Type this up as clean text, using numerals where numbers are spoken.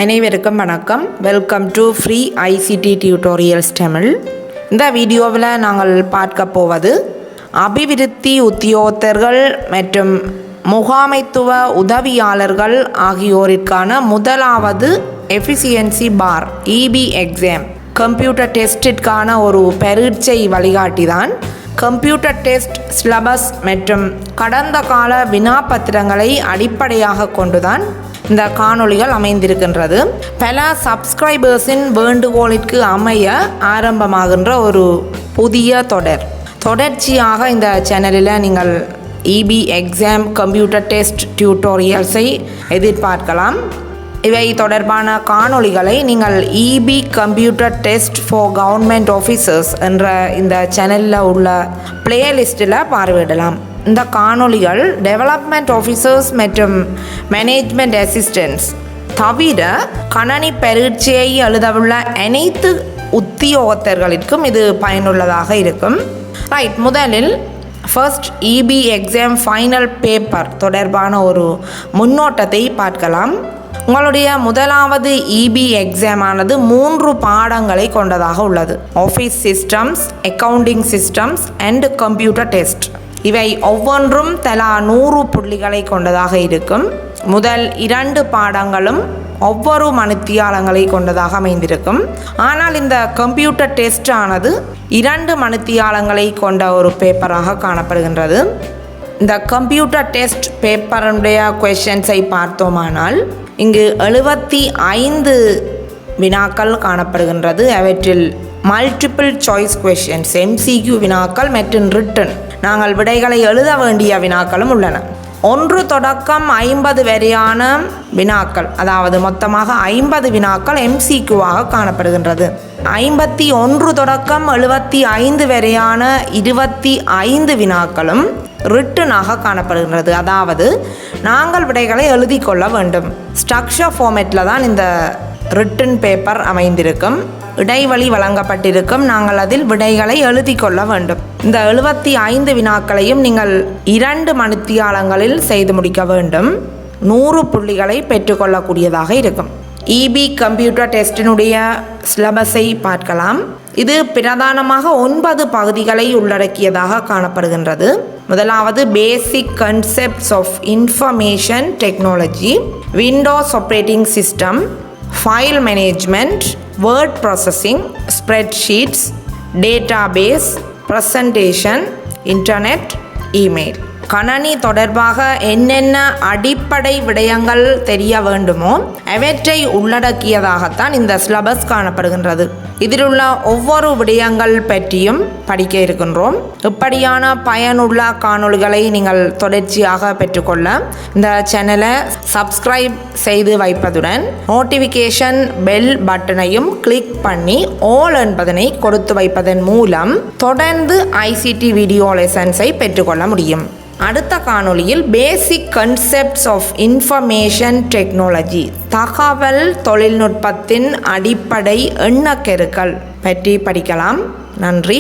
அனைவருக்கும் வணக்கம். Welcome to free ICT Tutorials Tamil. இந்த வீடியோவில் நாங்கள் பார்க்க போவது அபிவிருத்தி உத்தியோகத்தர்கள் மற்றும் முகாமைத்துவ உதவியாளர்கள் ஆகியோருக்கான முதலாவது எஃபிசியன்சி பார் EB எக்ஸாம் கம்ப்யூட்டர் டெஸ்டிற்கான ஒரு பரீட்சை வழிகாட்டி தான். கம்ப்யூட்டர் டெஸ்ட் சிலபஸ் மற்றும் கடந்த கால வினாப்பத்திரங்களை அடிப்படையாக கொண்டுதான் இந்த காணொளிகள் அமைந்திருக்கின்றது. பல சப்ஸ்கிரைபர்ஸின் வேண்டுகோளிற்கு அமைய ஆரம்பமாகின்ற ஒரு புதிய தொடர்ச்சியாக இந்த சேனலில் நீங்கள் EB எக்ஸாம் கம்ப்யூட்டர் டெஸ்ட் டியூட்டோரியல்ஸை எதிர்பார்க்கலாம். இவை தொடர்பான காணொளிகளை நீங்கள் EB computer test for government officers என்ற இந்த சேனலில் உள்ள பிளேலிஸ்ட்டில் பார்வையிடலாம். இந்த காணொளிகள் டெவலப்மெண்ட் ஆஃபீஸர்ஸ் மற்றும் மேனேஜ்மெண்ட் அசிஸ்டன்ட்ஸ் தவிர கணனி பரீட்சையை எழுதவுள்ள அனைத்து உத்தியோகத்தர்களுக்கும் இது பயனுள்ளதாக இருக்கும். முதலில் first EB exam final paper தொடர்பான ஒரு முன்னோட்டத்தை பார்க்கலாம். உங்களுடைய முதலாவது EB எக்ஸாமானது 3 பாடங்களை கொண்டதாக உள்ளது. Office systems, accounting systems and computer test. இவை ஒவ்வொன்றும் தலா 100 புள்ளிகளை கொண்டதாக இருக்கும். முதல் 2 பாடங்களும் ஒவ்வொரு மணித்தியாலங்களை கொண்டதாக அமைந்திருக்கும். ஆனால் இந்த கம்ப்யூட்டர் டெஸ்ட் ஆனது 2 மணித்தியாலங்களை கொண்ட ஒரு பேப்பராக காணப்படுகின்றது. இந்த கம்ப்யூட்டர் டெஸ்ட் பேப்பருடைய கொஷின்ஸை பார்த்தோமானால் இங்கு 75 வினாக்கள் காணப்படுகின்றது. அவற்றில் மல்டிபிள் சாய்ஸ் கொஷின்ஸ் MCQ வினாக்கள் மற்றும் ரிட்டன் நாங்கள் விடைகளை எழுத வேண்டிய வினாக்களும் உள்ளன. 1 தொடக்கம் 50 வரையான வினாக்கள், அதாவது மொத்தமாக 50 வினாக்கள் MCQவாக காணப்படுகின்றது. 51 தொடக்கம் 75 வரையான 25 வினாக்களும் ரிட்டனாக காணப்படுகின்றது. அதாவது நாங்கள் விடைகளை எழுதி கொள்ள வேண்டும். ஸ்ட்ரக்சர் ஃபார்மேட்டில் தான் இந்த ரிட்டன் பேப்பர் அமைந்திருக்கும். இடைவெளி வழங்கப்பட்டிருக்கும். நாங்கள் அதில் விடைகளை எழுதி கொள்ள வேண்டும். இந்த 75 வினாக்களையும் நீங்கள் 2 மணித்தியாலங்களில் செய்து முடிக்க வேண்டும். 100 புள்ளிகளை பெற்றுக்கொள்ளக்கூடியதாக இருக்கும். EB கம்ப்யூட்டர் டெஸ்டினுடைய சிலபஸை பார்க்கலாம். இது பிரதானமாக 9 பகுதிகளை உள்ளடக்கியதாக காணப்படுகின்றது. முதலாவது basic concepts of information technology, Windows operating system, file management, word processing, spreadsheets, database, presentation, internet, email. கணனி தொடர்பாக என்னென்ன அடிப்படை விடயங்கள் தெரிய வேண்டுமோ அவற்றை உள்ளடக்கியதாகத்தான் இந்த சிலபஸ் காணப்படுகின்றது. இதில் உள்ள ஒவ்வொரு விடயங்கள் பற்றியும் படிக்க இருக்கின்றோம். இப்படியான பயனுள்ள காணொளிகளை நீங்கள் தொடர்ச்சியாக பெற்றுக்கொள்ள இந்த சேனலை சப்ஸ்கிரைப் செய்து வைப்பதுடன் நோட்டிஃபிகேஷன் பெல் பட்டனையும் கிளிக் பண்ணி ஆல் என்பதனை கொடுத்து வைப்பதன் மூலம் தொடர்ந்து ICT வீடியோ லெசன்ஸை பெற்றுக்கொள்ள முடியும். அடுத்த காணொளியில் பேசிக் கன்செப்ட்ஸ் ஆஃப் இன்ஃபர்மேஷன் டெக்னாலஜி, தகவல் தொழில்நுட்பத்தின் அடிப்படை எண்ணக்கருக்கள் பற்றி படிக்கலாம். நன்றி.